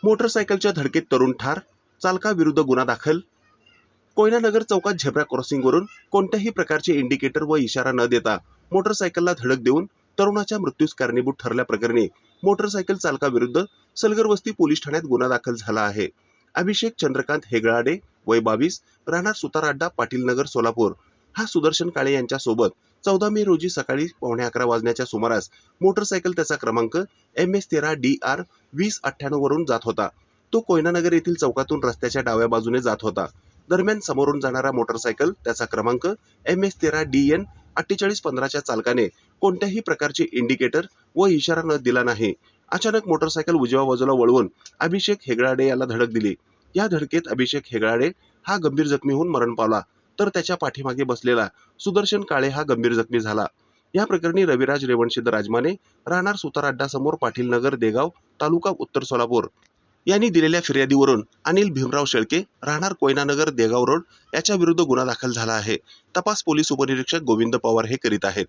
मोटरसायकलच्या धडकेत तरुण ठार, चालकाविरुद्ध गुन्हा दाखल. कोयनानगर चौकात झेब्रा क्रॉसिंगवरून कोणत्याही प्रकारचे इंडिकेटर व इशारा न देता मोटरसायकलला धडक देऊन तरुणाच्या मृत्यूस कारणीभूत ठरल्याप्रकरणी मोटरसायकल चालकाविरुद्ध सलगरवस्ती पोलीस ठाण्यात गुन्हा दाखल झाला आहे. अभिषेक चंद्रकांत हेगळाडे, वय 22, राहणार सुतारअड्डा, पाटील नगर, सोलापूर, हा सुदर्शन काळे यांच्या सोबत 14 मे रोजी सकाळी 11:15 वाजण्याच्या सुमारास मोटरसायकल त्याचा क्रमांक MS13DR 2098 वरून जात होता. तो कोयनानगर येथील चौकातून रस्त्याच्या डाव्या बाजूने जात होता. दरम्यान समोरून जाणारा मोटरसायकल त्याचा क्रमांक MS13DN 4815 च्या चालकाने कोणत्याही प्रकारचे इंडिकेटर व इशारा न दिला नाही. अचानक मोटरसायकल उजव्या बाजूला वळवून अभिषेक हेगळाडे याला धडक दिली. या धडकेत अभिषेक हेगळाडे हा गंभीर जखमी होऊन मरण पावला, तर त्याच्या पाठीमागे बसलेला सुदर्शन काळे हा गंभीर जखमी झाला. या प्रकरणी रविराज रेवणसिद्ध राजमाने, राहणार सुतारअड्डा समोर, पाटील नगर, देगाव, तालुका उत्तर सोलापूर यांनी दिलेल्या फिर्यादीवरून अनिल भीमराव शेळके, राहणार कोयनानगर, देगाव रोड याच्या विरुद्ध गुन्हा दाखल झाला आहे. तपास पोलीस उपनिरीक्षक गोविंद पवार हे करीत आहेत.